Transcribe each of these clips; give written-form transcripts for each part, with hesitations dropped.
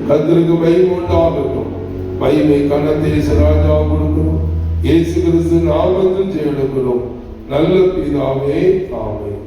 கர்த்தருக்கு மகிமை உண்டாகட்டும். மகிமை கனத்தை ராஜா கொடுக்கணும். இயேசு கிறிஸ்து நாமத்தில் ஜெயெடுக்கிறோம் நல்ல பிதாவே, ஆமென்.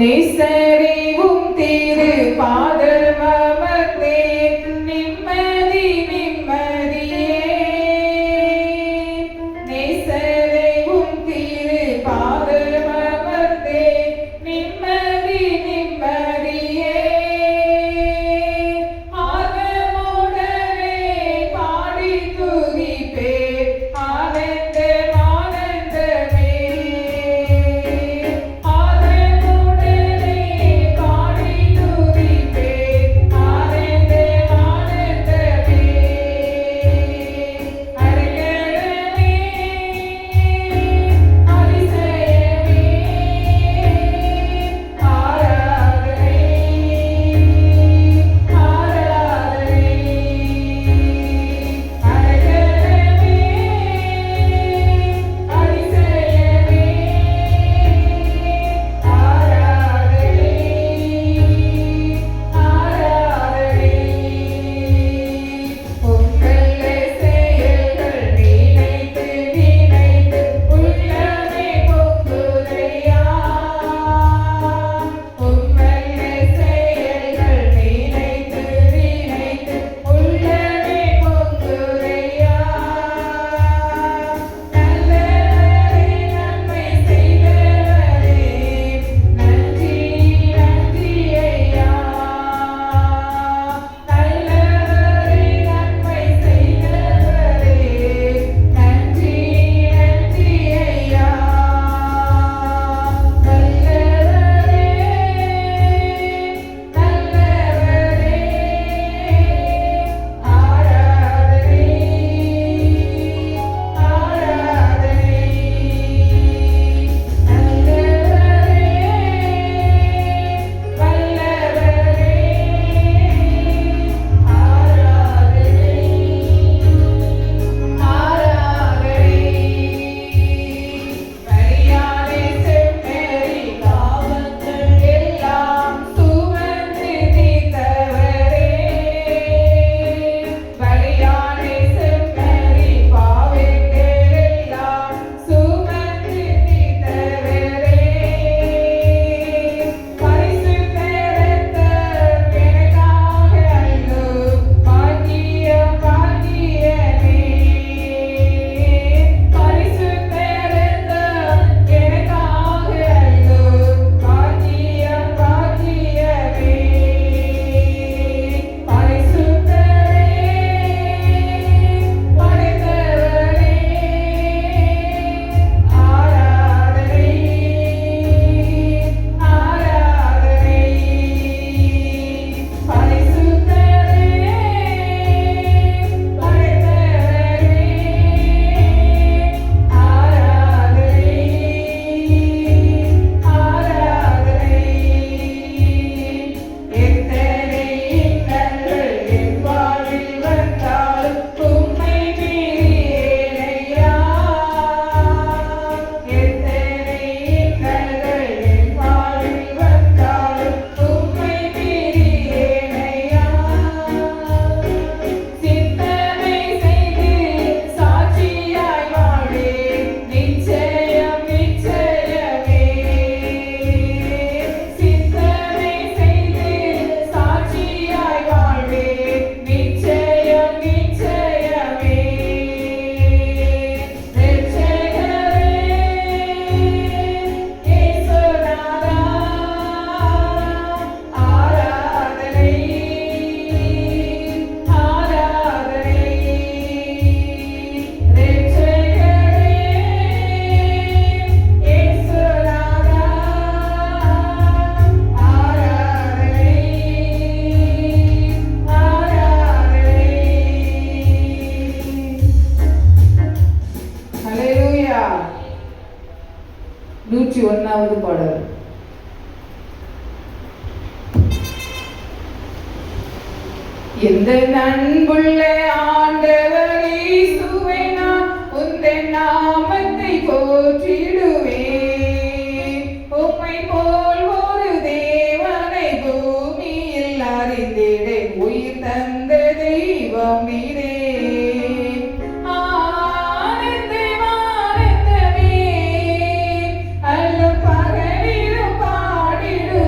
நேசரேவும் திரு பாதமமர்ந்தே நிம்மதி நிம்மதியே. நேசரேவும் திரு பாதமமர்ந்தே நிம்மதி நிம்மதியே. ஆர்வமுடனே பாடி துதிப்பே ஆனந்தம் ஆனந்தமே. ஆர்வமுடனே பாடி துதிப்பே ஆனந்தம் ஆனந்தமே. அடைக்கலமே அதிசயமே ஆராதனை ஆராதனை. அடைக்கலமே அதிசயமே ஆராதனை ஆராதனை. உங்கள் செயல்கள் நினைத்து நினைத்து உள்ளமே பொங்குதையா. உங்கள் செயல்கள் நினைத்து நினைத்து உள்ளமே பொங்குதையா. நல்லவரே நன்மை செய்தவரே நன்றி நன்றி ஐயா. நல்லவரே நன்மை செய்தவரே நன்றி நன்றி ஐயா. நல்லவரே நல்லவரே ஆராதனை ஆராதனை. நல்லவரே வல்லவரே ஆராதனை ஆராதனை. பரியாரை செம்மறி பாவங்கள் எல்லாம் சுமந்து தீர்த்தவரே. பரியாரை செம்மறி பாவங்கள் எல்லாம் சுமந்து தீர்த்தவரே. பரிசுத்த இரத்தம் எனக்காக அள்ளு பாக்கியம் பாக்கியமே. பரிசுத்த இரத்தம் எனக்காக அள்ளு பாக்கியம் பாக்கியமே. பரிசுத்தரே படைத்தவரே ஆராதனை ஆராதனை. பரிசுத்தரே படைத்தவரே ஆராதனை ஆராதனை. எத்தனை இன்னல்கள் என் வாழ்வில் வந்தாலும் உம்மை மீறியேனையா. எத்தனை இன்னல்கள் என் வாழ்வில் வந்தாலும் உம்மை மீறியேனையா. சித்தமே செய்து சாட்சியாய் வாழ்வேன் நிச்சயம் நிச்சயமே. சித்தமே செய்து சாட்சியாய் வாழ்வேன் நிச்சயம் நிச்சயமே. இரட்சகரே இயேசுநாதா ஆராதனை ஆராதனை. இரட்சகரே இயேசுநாதா ஆராதனை ஆராதனை. ஹல்லேலூயா. 101வது பாடல். எந்த அன்புள்ள ஆண்டவர் இயேசுவை நான் உந்தன் நாமத்தை போற்றிடுவேன். உம்மை போல் ஒரு தேவனை பூமியில் அறிந்திட உயிர் தந்த தெய்வம் நீரே. ஆனந்தம் ஆனந்தமே அல்லும் பகலிலும் பாடிடுவேன்.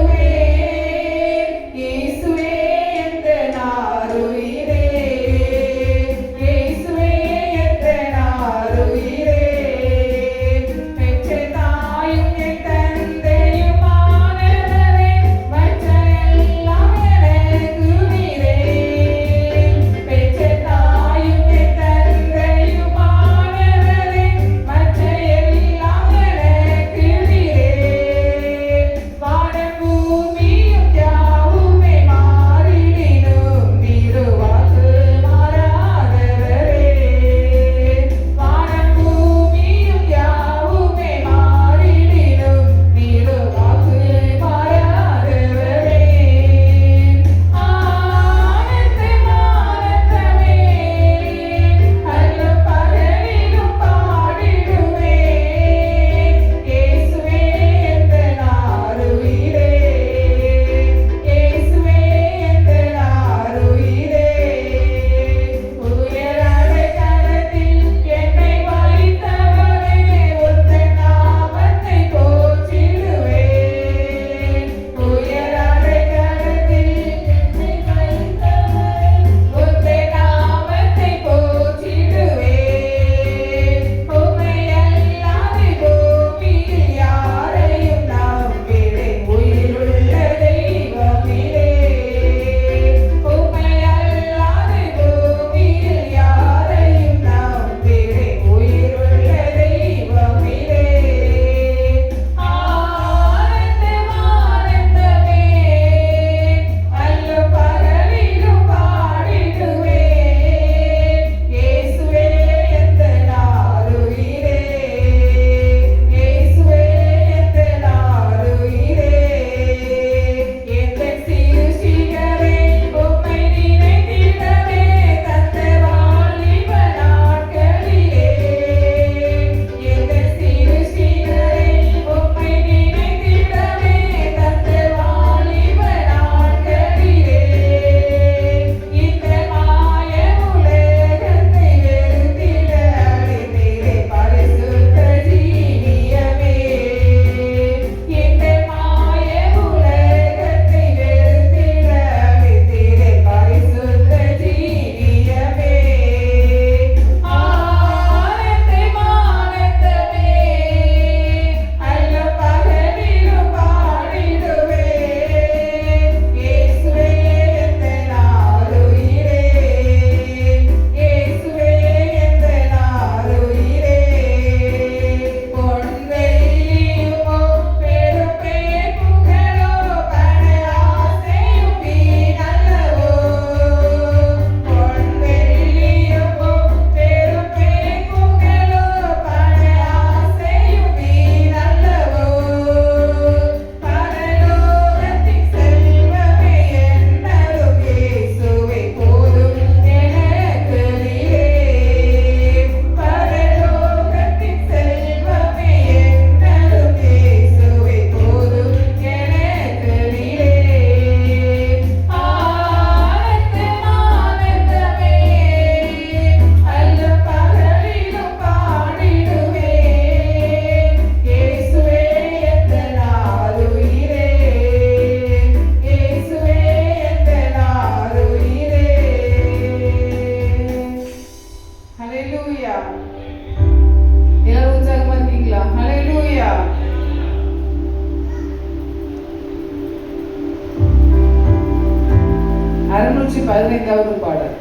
415வது பாடல்.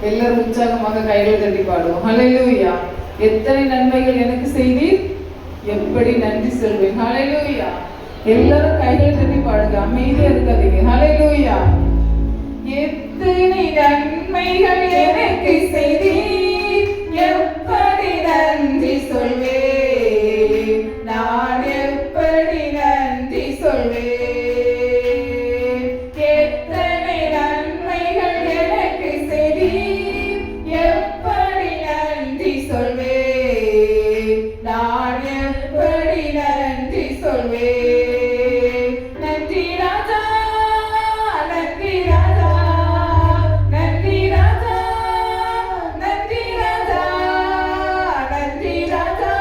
எல்லாரும் உற்சாகமாக கைகளை தட்டி பாடுவோம். ஹல்லேலூயா. எத்தனை நன்மைகள் எனக்கு செய்தீர், எப்படி நன்றி சொல்வேன். ஹல்லேலூயா. எல்லாரும் கைகளை தட்டி பாடுங்க, அமைதியா இருக்காதீங்க. ஹல்லேலூயா. எத்தனை நன்மைகள் எனக்கு செய்தீர், எப்படி நன்றி சொல்வேன், நான் எப்படி நன்றி சொல்வேன். எத்தனை நன்மைகள் எனக்கு செய்தீர், எப்படி நன்றி சொல்வேன், நான் எப்படி நன்றி சொல்வேன். நன்றி ராஜா, நன்றி ராஜா, நன்றி ராஜா, நன்றி ராஜா, நன்றி ராஜா,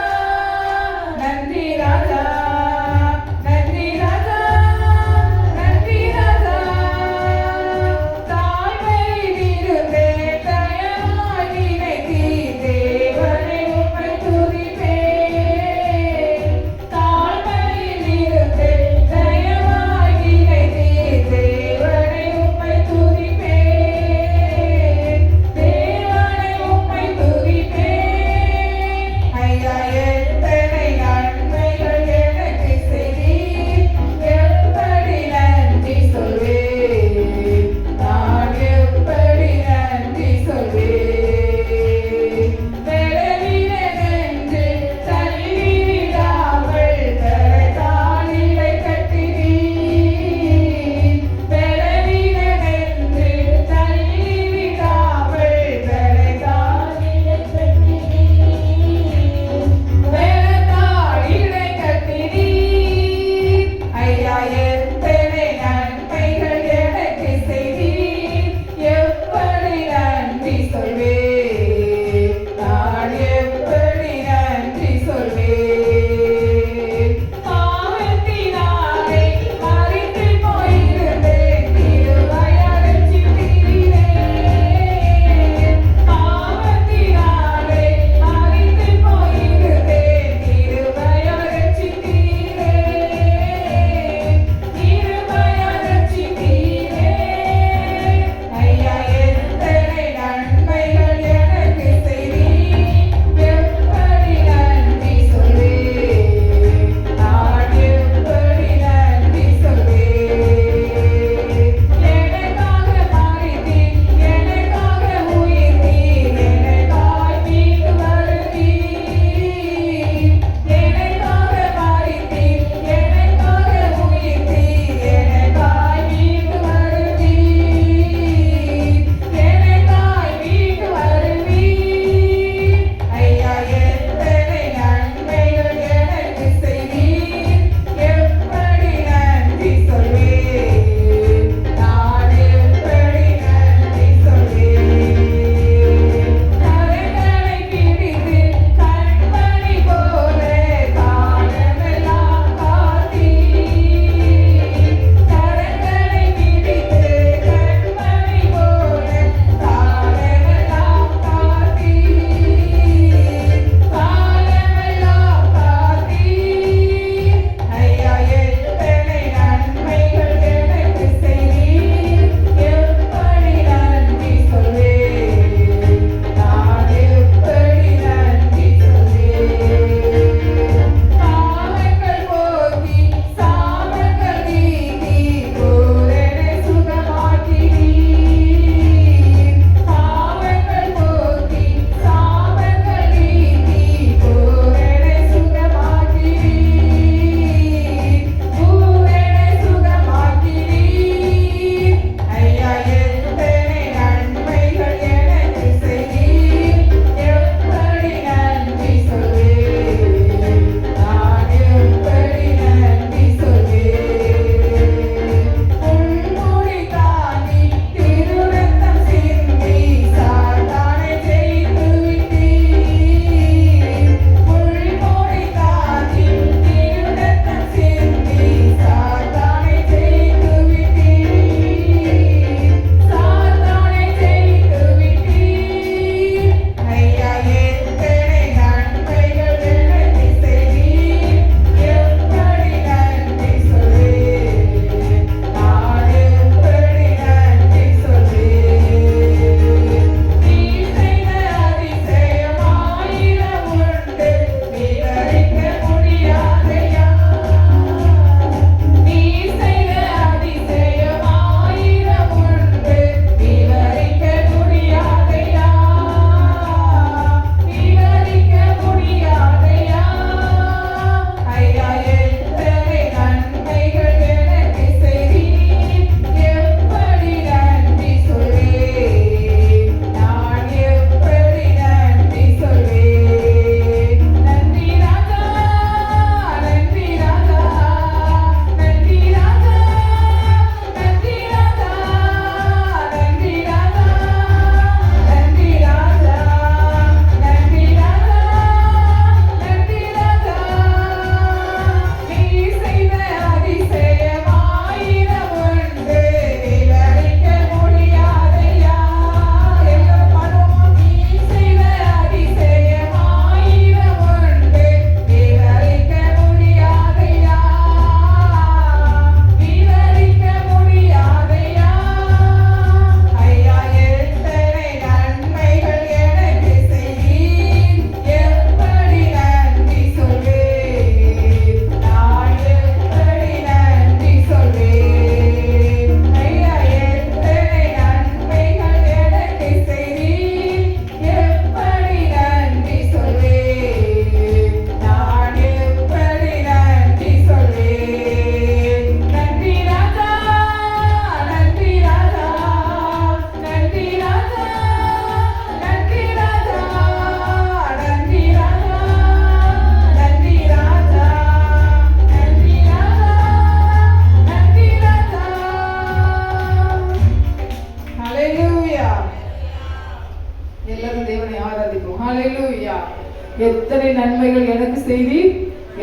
எத்தனை நன்மைகள் எனக்கு செய்தீர்,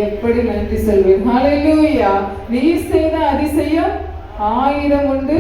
எப்படி நன்றி சொல்வேன். ஹல்லேலூயா. நீர் செய்த அதிசயம் 1000 உண்டு,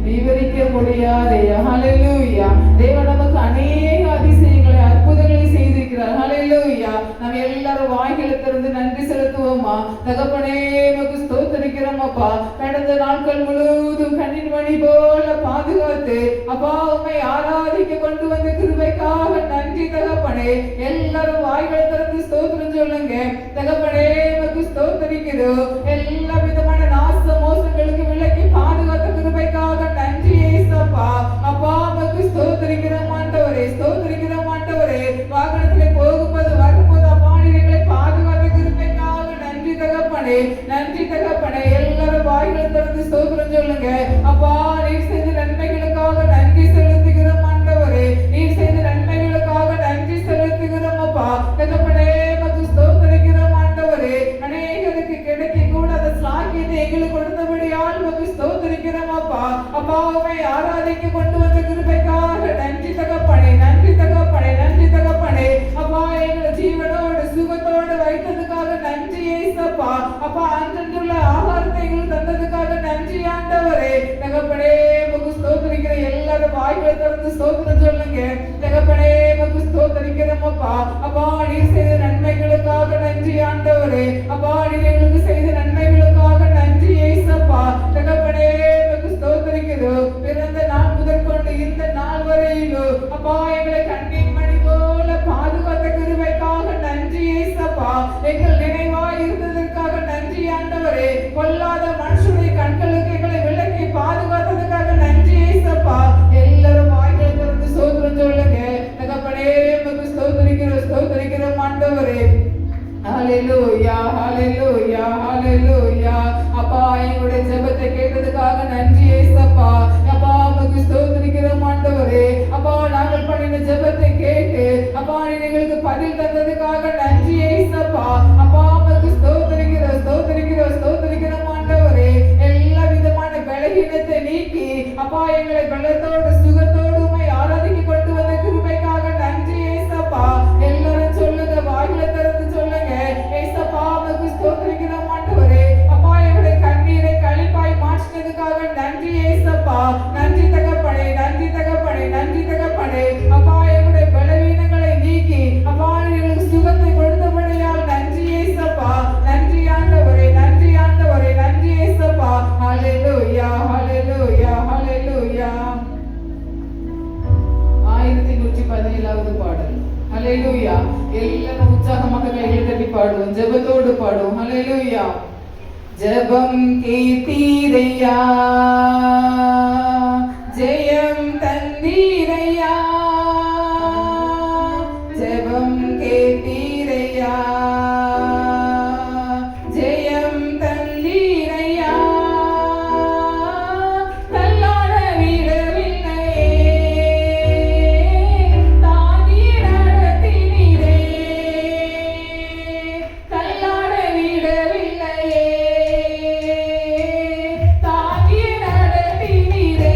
விவரிக்க முடியாதே. ஹல்லேலூயா. தேவன் நமக்கு அநேக அதிசயங்களை, அற்புதங்களை செய்திருக்கிறார். ஹல்லேலூயா. நாம் எல்லாரும் வாய்களை திறந்து நன்றி செலுத்துவோமா? தகப்பனே, உமக்கு ஸ்தோத்திரிக்கிறோம் அப்பா. கடந்த நாட்கள் முழுவதும் கண்ணின் மணி போல பாதுகாத்து அப்பா உம்மை ஆராதிக்க கொண்டு வந்த கிருபைக்காக நன்றி தகப்பனே. எல்லாரும் வாய்களை திறந்து ஸ்தோத்திரம் சொல்லுங்க. தகப்பனே, உமக்கு ஸ்தோத்திரிக்கிறோம். எல்லா விதமான நாச மோசங்களுக்கு விலக்கி பாதுகாத்த கிருபைக்காக நன்றி ஏசப்பா. அப்பா உமக்கு ஸ்தோத்திரிக்கிறோம் ஆண்டவரே, ஸ்தோத்திரிக்கிறோம் ஆண்டவரே. வாகனத்திலே போகும்போது வரும்போது அப்பா நீங்களை பாதுகாத்த கிருபைக்காக நன்றி தகப்பனே, நன்றி தகப்பனே. எல்லாரும் வாய்களை திறந்து ஸ்தோத்திரம் சொல்லுங்க. அப்பா நீர் செய்த நன்மைகளுக்காக நன்றி செலுத்துகிறோம் ஆண்டவரே, நீர் செய்த நன்மைகளுக்காக நன்றி செலுத்துகிறோம் அப்பா. தகப்பனே, உமக்கு ஸ்தோத்திரிக்கிறோம் ஆண்டவரே. அநேகருக்கு கிடைக்க கூடாத சாக்கியத்தை எங்களுக்கு கொடுத்தபடியால் உமக்கு ஸ்தோத்திரிக்கிறோம் அப்பா. அப்பா உம்மை ஆராதிக்க கொண்டு வந்த கிருபைக்காக நன்றி தகப்பனே, நன்றி தகப்பனே, நன்றி தகப்பனே. அப்பா எங்களை ஜீவனோடு சுகத்தோடு வைத்ததுக்காக நன்றி ஏசப்பா. அப்பா அன்றன்றுள்ள ஆகாரத்தை எங்களுக்கு தந்ததுக்காக நன்றி ஆண்டவரே. தகப்பனே, உமக்கு ஸ்தோத்திரிக்கிற எல்லாரும் வாய்களை திறந்து ஸ்தோத்திரம் சொல்லுங்க. தகப்பனே, உமக்கு ஸ்தோத்திரிக்கிறோம் அப்பா. அப்பா நீர் செய்த நன்மைகளுக்காக நன்றி ஆண்டவரே. அப்பா நீர் எங்களுக்கு செய்த நன்மைகளுக்காக நன்றி ஏசப்பா. தகப்பனே, உமக்கு ஸ்தோத்திரிக்கிறோம். பிறந்த நாள் முதற்கொண்டு இந்த நாள் வரையிலும் அப்பா எங்களை கண்ணின் மணி போல பாதுகாத்த கிருபைக்காக நன்றி ஏசப்பா. எங்கள் நினைவாய் இருந்ததற்காக நன்றி ஆண்டவரே. கொல்லாத மனுஷனுடைய கண்களுக்கு எங்களை விலக்கி பாதுகாத்ததுக்காக நன்றி ஏசப்பா. எல்லாரும் வாய்களை திறந்து ஸ்தோத்திரம் சொல்லுங்க. தகப்பனே, உமக்கு ஸ்தோத்திரிக்கிறோம், ஸ்தோத்திரிக்கிறோம் ஆண்டவரே. ஹல்லேலூயா, ஹல்லேலூயா, ஹல்லேலூயா. அப்பா எங்களுடைய ஜெபத்தை கேட்டதுக்காக நன்றி ஏசப்பா. அப்பா உமக்கு ஸ்தோத்திரிக்கிறோம் ஆண்டவரே. அப்பா நாங்கள் பண்ணின ஜெபத்தை கேட்டு அப்பா எங்களுக்கு பதில் தந்ததுக்காக நன்றி ஏசப்பா. அப்பா உமக்கு ஸ்தோத்திரிக்கிறோம், ஸ்தோத்திரிக்கிறோம், ஸ்தோத்திரிக்கிறோம் ஆண்டவரே. எல்லா விதமான பலவீனத்தை நீக்கி அப்பா எங்களை பலத்தோடு சுகத்தோடு உம்மை ஆராதிக்க கொண்டு வந்த கிருபைக்காக நன்றி ஏசப்பா. எல்லாரும் சொல்லுங்க, வாய்களை திறந்து சொல்லுங்க. ஏசப்பா உமக்கு ஸ்தோத்திரிக்கிறோம் ஆண்டவரே. அப்பா எங்களுடைய கண்ணீரை களிப்பாய் மாற்றினதுக்காக நன்றி ஏசப்பா. நன்றி தகப்பனே, நன்றி தகப்பனே, நன்றி தகப்பனே. அப்பா எங்களுடைய பலவீனங்களை நீக்கி அப்பா எங்களுக்கு சுகத்தை கொடுத்தபடியால் நன்றி ஏசப்பா. நன்றி ஆண்டவரே, நன்றி ஆண்டவரே, நன்றி ஏசப்பா. ஹல்லேலூயா, ஹல்லேலூயா, ஹல்லேலூயா. 1117வது பாடல். ஹல்லேலூயா. எல்லாரும் உற்சாகமாக கைகளை தட்டி பாடுவோம், ஜெபத்தோடு பாடுவோம். ஹல்லேலூயா. ஜெபம் கேட்டீரையா, ஜெயம் தந்தீரையா, ஜெபம் கேட்டீரையா, ஜெயம் தந்தீரையா. தள்ளாட விடவில்லையே, தாங்கி நடத்தினீரே. தள்ளாட விடவில்லையே, தாங்கி நடத்தினீரே.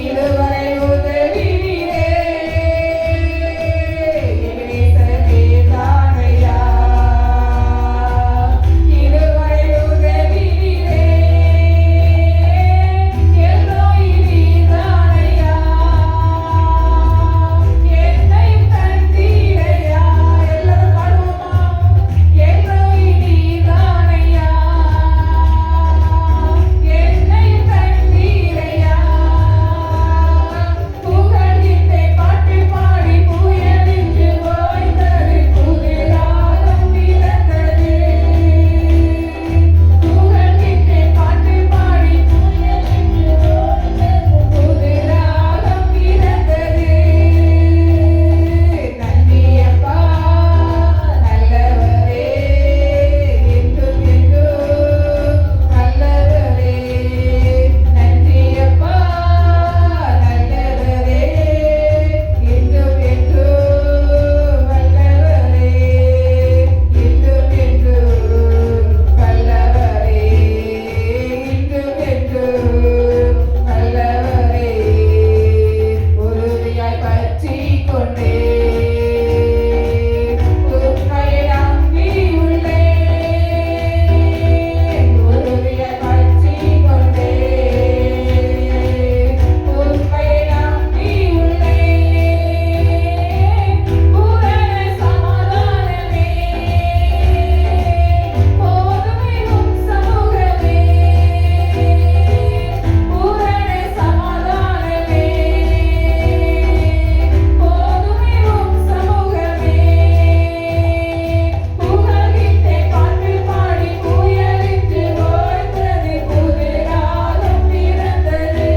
இதுவரை உதவினீரே எபினேசரே தானையா இதுவரை உதவினீரே எல்லோய் நீதானையா என்னையும் தந்தீரையா எல்லாரும் பாடுவோமா எல்லோய் நீதானையா என்னையும் தந்தீரையா புகழ்கின்றே பாட்டு பாடி புயலின்று ஓய்ந்தது புதிராகம் பிறந்தது புகழ்கின்றே பாட்டு பாடி புயலின்று ஓய்ந்தது புதிராகம் பிறந்தது நன்றியப்பா நல்லவரே என்றும் என்றும் நல்லவரே நன்றியப்பா நல்லவரே என்றும் என்றும் நல்லவரே என்றும் என்றும் நல்லவரே என்றும் என்றும் நல்லவரே உறுதியாய் பற்றிக் கொண்டே உம்மை நம்பி உள்ளேன் உறுதியாய் பற்றிக் கொண்டே உம்மை நம்பி உள்ளேன் பூரண சமாதானமே போதுமே உம் சமூகமே பூரண சமாதானமே போதுமே உம் சமூகமே புகழ்கின்றே பாட்டு பாடி புயலின்று ஓய்ந்தது புதிராகம் பிறந்தது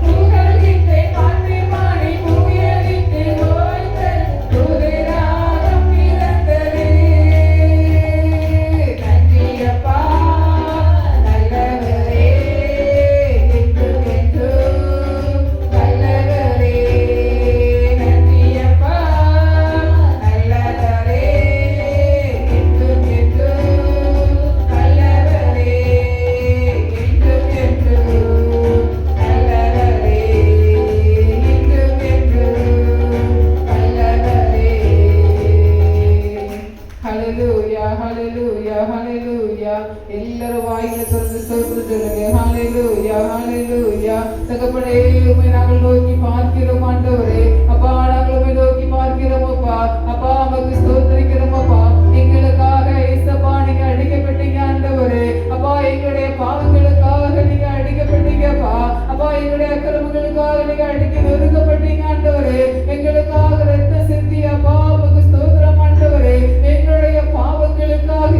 புகழ்கின்றே பாட்டு பாடி புயலின்று ஓய்ந்தது புதிராகம் பிறந்தது நன்றியப்பா நல்லவரே என்றும் என்றும் நல்லவரே நன்றியப்பா நல்லவரே என்றும் என்றும் நல்லவரே என்றும் என்றும் நல்லவரே என்றும் என்றும் நல்லவரே ஹalleluya ஹalleluya ஹalleluya எல்லாரும் வாயில திறந்து ஸ்தோத்திரம் சொல்லுங்க ஹalleluya ஹalleluya தகப்பனே உம்மை நாங்கள் நோக்கி பார்க்கிறோம் ஆண்டவரே அப்பா நாங்கள் உம்மை நோக்கி பார்க்கிறோம் அப்பா அப்பா உமக்கு ஸ்தோத்திரிக்கிறோம் அப்பா எங்களுக்காக இயேசப்பா நீங்க அடிக்கப்பட்டீங்க ஆண்டவரே அப்பா எங்களுடைய பாவங்களுக்காக நீங்க அடிக்கப்பட்டீங்கப்பா அப்பா எங்களுடைய அக்கிரமங்களுக்காக நீங்க அடிக்க நொறுக்கப்பட்டீங்க ஆண்டவரே எங்களுக்காக ரத்தம் சிந்தி அப்பா உமக்கு ஸ்தோத்திரம் ஆண்டவரே எங்களுடைய பாவங்களுக்காக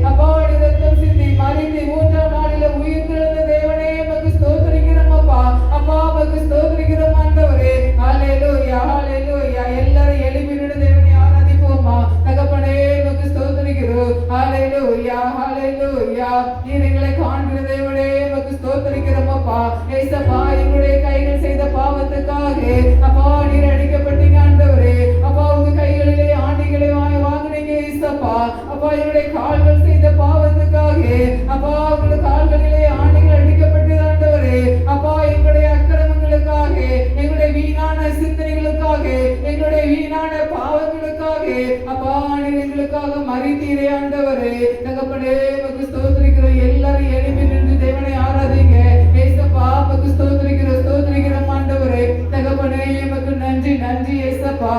அப்பா நீ ரத்தம் சிந்தி மரித்து மூன்றாம் நாளில உயிர் தெழுந்த தேவனே உமக்கு ஸ்தோத்திரிக்கிறோம் அப்பா அப்பா உமக்கு ஸ்தோத்திரிக்கிறோம் ஆண்டவரே ஹalleluya ஹalleluya எல்லாரும் எழுப்பி நின்று தேவனை ஆராதிப்போமா தகப்பனே உமக்கு ஸ்தோத்திரிக்கிறோம் ஹalleluya ஹalleluya நீர் எங்களை காண்கிற தேவனே உமக்கு ஸ்தோத்திரிக்கிறோம் அப்பா ஏசப்பா எங்களுடைய கைகள் செய்த பாவத்துக்காக அப்பா நீர் அடிக்கப்பட்டீங்க ஆண்டவரே அப்பா உங்க கைகளிலே ஆணிகளை வாங்குனீங்க ஏசப்பா அப்பா எங்களுடைய கால்கள் செய்த பாவத்துக்காக அப்பா உங்களுடைய கால்களிலே ஆணிகள் அடிக்கப்பட்டது ஆண்டவரே அப்பா எங்களுடைய அக்கிரமங்களுக்காக எங்களுடைய வீணான சிந்தனைகளுக்காக எங்களுடைய வீணான பாவங்களுக்காக அப்பா நீர் எங்களுக்காக மரித்தீரே ஆண்டவரே தகப்பனே உமக்கு ஸ்தோத்திரிக்கிறோம் எல்லாரும் எழுப்பி நின்று தேவனை ஆராதிங்க ஏசப்பா உமக்கு ஸ்தோத்திரிக்கிறோம் ஆண்டவரே தகப்பனே உமக்கு நன்றி நன்றி ஏசப்பா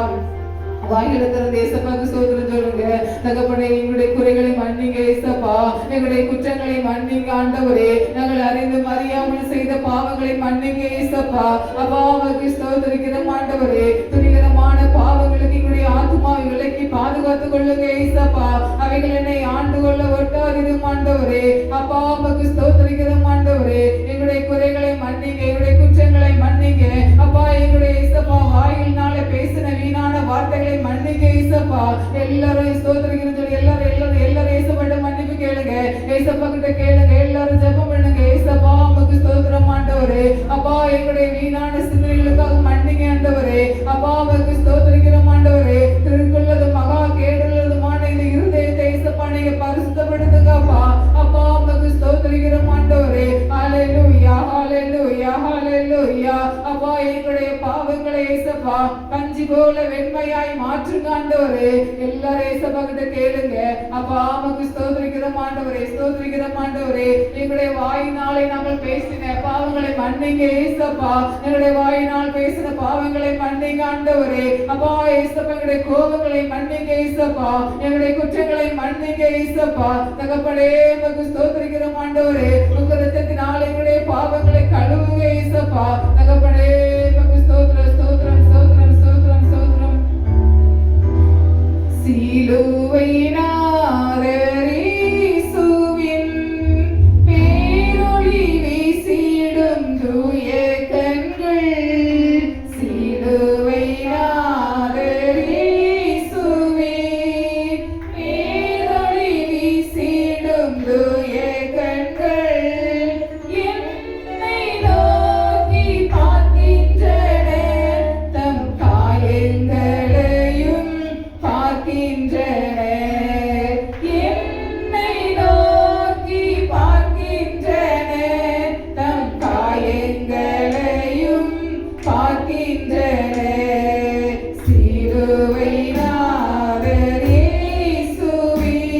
வாயில திறந்து ஏசப்பாக்கு ஸ்தோத்திரம் சொல்லுங்க தகப்பனே எங்களுடைய குறைகளை மன்னிங்க ஏசப்பா எங்களுடைய குற்றங்களை மன்னிங்க ஆண்டவரே நாங்கள் அறிந்தும் அறியாமல் செய்த பாவங்களை மன்னிங்க ஏசப்பா அப்பா உமக்கு ஸ்தோத்திரிக்கிறோம் ஆண்டவரே துணிகரமான பாவங்களுக்கு எங்களுடைய ஆத்துமாவை விலக்கி பாதுகாத்துக் கொள்ளுங்க ஏசப்பா அவைகள் என்னை ஆண்டு கொள்ள ஒட்டாதிரும் ஆண்டவரே அப்பா உமக்கு ஸ்தோத்திரிக்கிறோம் ஆண்டவரே எங்களுடைய குறைகளை மன்னிங்க எங்களுடைய குற்றங்களை மன்னிங்க அப்பா எங்களுடைய ஏசப்பா வாயில்னால பேசின வீணான வார்த்தைகளை மன்னிக்க ஏசப்பா எல்லாரும் ஸ்தோத்திரிக்கிறேன்னு சொல்லி எல்லாரும் ஏசப்பாட்ட மன்னிப்பு கேளுங்க ஏசப்பா கிட்ட கேளுங்க எல்லாரும் ஜெபம் பண்ணுங்க ஏசப்பா உமக்கு ஸ்தோத்திரம் ஆண்டவரே அப்பா எங்களுடைய வீணான சிந்தனைகளுக்காக மன்னிங்க ஆண்டவரே அப்பா உமக்கு ஸ்தோத்திரிக்கிறோம் ஆண்டவரே திருக்குள்ளது மகா கேடுள்ளதுமான இந்த இருதயத்தை ஏசப்பா நீங்க பரிசுத்தப்படுத்துங்கப்பா அப்பா உமக்கு ஸ்தோத்திரிக்கிறோம் ஆண்டவரே ஹalleluya ஹalleluya ஹalleluya. அப்பா எங்களுடைய பாவங்களை ஏசப்பா பஞ்சு போல வெண்மையாய் மாற்றுங்க ஆண்டவரே. எல்லாரும் ஏசப்பா கிட்ட கேளுங்க. அப்பா ஆமக்கு ஸ்தோத்திரிக்கிறோம் ஆண்டவரே, ஸ்தோத்திரிக்கிறோம் ஆண்டவரே. எங்களுடைய வாயினாலே நாங்கள் பேசின பாவங்களை மன்னிங்க ஏசப்பா. எங்களுடைய வாயினால் பேசின பாவங்களை மன்னிங்க ஆண்டவரே. அப்பா ஏசப்பா எங்களுடைய கோபங்களை மன்னிங்க ஏசப்பா. எங்களுடைய குற்றங்களை மன்னிங்க ஏசப்பா. தகப்பனே உமக்கு ஸ்தோத்திரிக்கிறோம் ஆண்டவரே. உங்க இரத்தத்தினால் எங்களுடைய பாவங்களை கழுவுங்க ஏசப்பா. தகப்பனே உமக்கு ஸ்தோத்திரம் ஸ்தோத்திரம் ஸ்தோத்திரம் ஸ்தோத்திரம் ஸ்தோத்திரம். சிலுவை நாதர் இயேசுவின் பேரொளி வீசிடும் தூய கண்கள். சிலுவை நாதர் இயேசுவின் பேரொளி வீசிடும் தூய கண்கள் என்னை நோக்கி பார்க்கின்றன. தம் காயங்களையும் பார்க்கின்றன. என்னை நோக்கி பார்க்கின்றன. தம் காயங்களையும் பார்க்கின்றன. சிலுவை நாதர் இயேசுவின்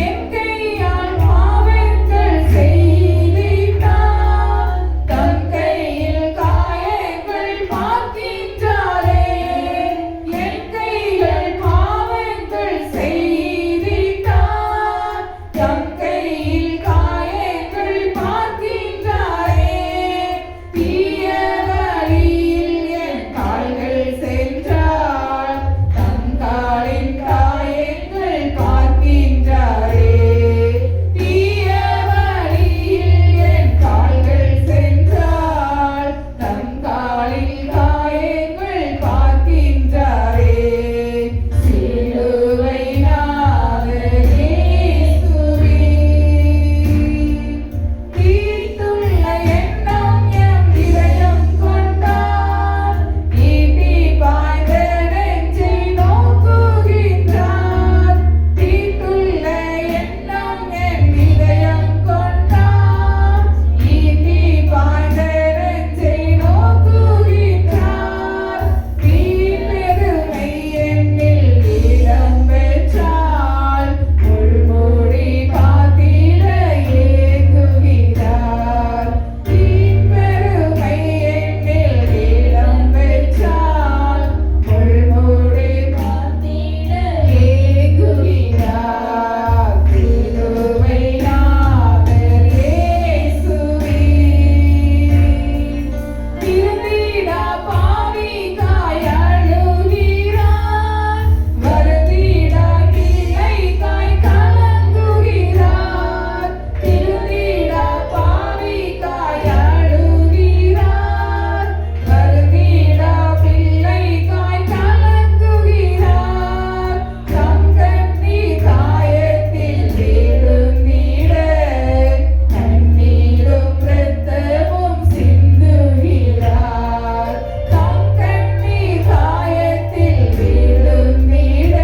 என் கையால் பாவங்கள் செய்திட்டார். தன் கையில் காயங்கள் பார்க்கின்றாரே. என் கைகள் பாவங்கள் செய்திட்டார். தன் கையில் காயங்கள் பார்க்கின்றாரே. தீய வழியில் என் கால்கள் சென்றால் தன் காலின் காயங்கள் பார்க்கின்றாரே. தீய வழியில் என் கால்கள் சென்றால் தன் காலின் காயங்கள் பார்க்கின்றாரே. சிலுவை நாதர் இயேசுவின் தீர்த்துள்ள எண்ணம் எம் இதயம் கொண்டார். நீட்டி பாய்ந்த நெஞ்சை நோக்குகின்றார். தீர்த்துள்ள எண்ணம் எம் இதயம் கொண்டார். நீட்டி பாய்ந்த நெஞ்சை நோக்குகின்றார். தீப்பெருமை என்னில் இடம் பெற்றால் முள்மூடி பார்த்திட ஏங்குகிறார். தீப்பெருமை என்னில் இடம் பெற்றால் முள்மூடி பார்த்திட ஏங்குகிறார். சிலுவை நாதர் இயேசுவின் திருந்திடா பாவிக்காய் அழுகிறார். வருந்திடா கிளைக்காய் கலங்குகிறார். திருந்திடா பாவிக்காய் அழுகிறார். வருந்திடா பிள்ளைக்காய் கலங்குகிறார். தம் கண்ணீர் காயத்தில் விழுந்திட கண்ணீரும் இரத்தமும் சிந்துகிறார். தம் கண்ணீர் காயத்தில் விழுந்திட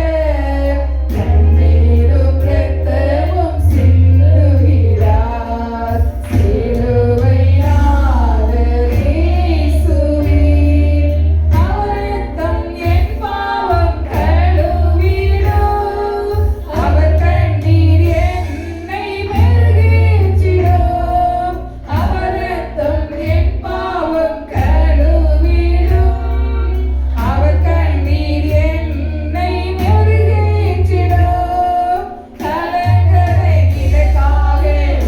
கண்ணீரும் இரத்தமும் சிந்துகிறார். சிலுவை நாதர் இயேசுவின் அவர் இரத்தம் என் பாவம் கழுவிடும். அவர் கண்ணீர் என்னை மெருகேற்றிடும். அவர் இரத்தம் என் பாவம் கழுவிடும். அவர் கண்ணீர் என்னை மெருகேற்றிடும். கலங்கரை விளக்காக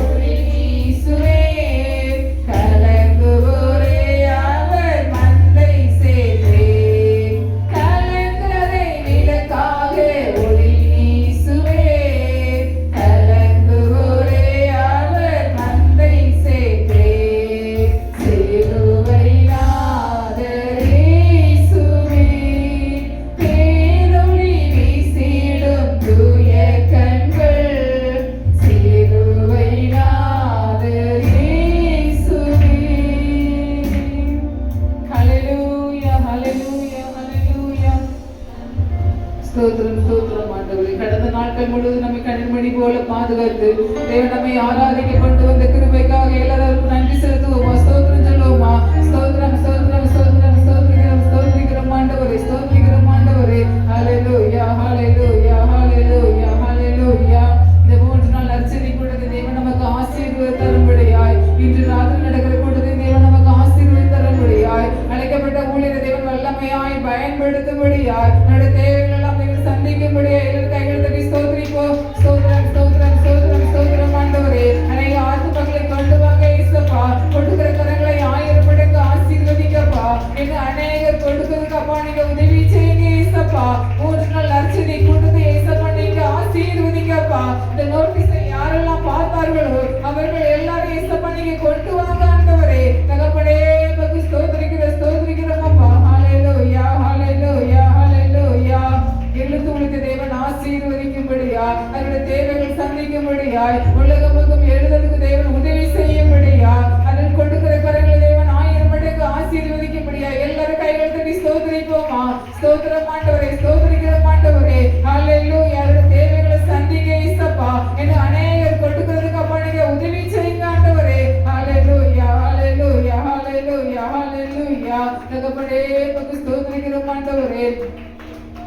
ஒளி வீசுவேன். கலங்குவோரே அவர் மந்தை சேர்ப்பேன். கலங்கரை விளக்காக ஒளி வீசுவேன். கலங்குவோரே அவர் மந்தை சேர்ப்பேன். சிலுவை நாதர் இயேசுவின் பேரொளி வீசிடும் தூய கண்கள். சிலுவை நாதர் இயேசுவின். ஹalleluya ஹalleluya ஹalleluya. ஸ்தோத்திரம் ஸ்தோத்திரம் ஆண்டவரே. கடந்த நாட்கள் முழுவதும் நம்மை கண்மணி போல பாதுகாத்து தேவன் நம்மை ஆராதிக்க கொண்டு வந்த கிருபைக்காக எல்லாரும் நன்றி செலுத்துவோம். தகப்பனே உமக்கு ஸ்தோத்திரிக்கிறோம் ஆண்டவரே.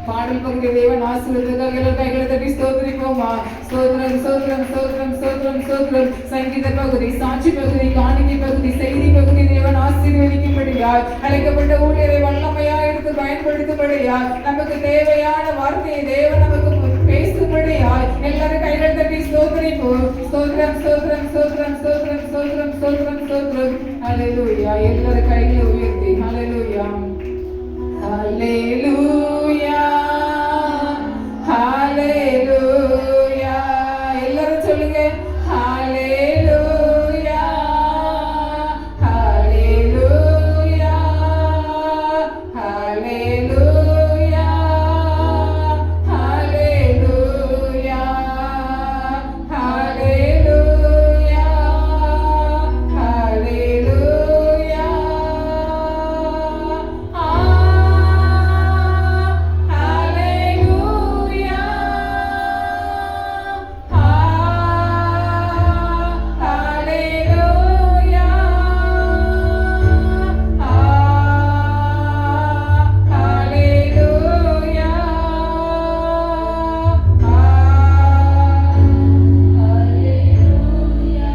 பாடல் பகுதி தேவன் ஆசீர்வதித்தார். எல்லா கைகளை தட்டி ஸ்தோத்திரிப்போமா. ஸ்தோத்திரம் ஸ்தோத்திரம் ஸ்தோத்திரம் ஸ்தோத்திரம் ஸ்தோத்திரம். சங்கீத பகுதி, சாட்சி பகுதி, காணிக்கை பகுதி, செய்தி பகுதி தேவன் ஆசீர்வதிக்கும்படியாய் அழைக்கப்பட்ட ஊழியரை வல்லமையாய் எடுத்து பயன்படுத்தும்படியாய் நமக்கு தேவையான வார்த்தையை தேவன் நமக்கு பேசும்படியாய் எல்லாரும் கைகளை தட்டி ஸ்தோத்திரிப்போம். ஸ்தோத்திரம் ஸ்தோத்திரம் ஸ்தோத்திரம் ஸ்தோத்திரம் ஸ்தோத்திரம் ஸ்தோத்திரம் ஸ்தோத்திரம். ஹல்லேலூயா. எல்லாரும் கைகளை உயர்த்தி ஹல்லேலூயா ஹல்லேலூயா ஹல்லேலூயா. எல்லாரும் சொல்லுங்க ஹல்லேலூயா ஹல்லேலூயா ஹல்லேலூயா ஹல்லேலூயா ஹல்லேலூயா ஹல்லேலூயா.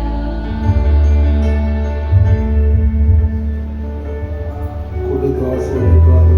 கொடுக்க ஆசீர்வதிக்காத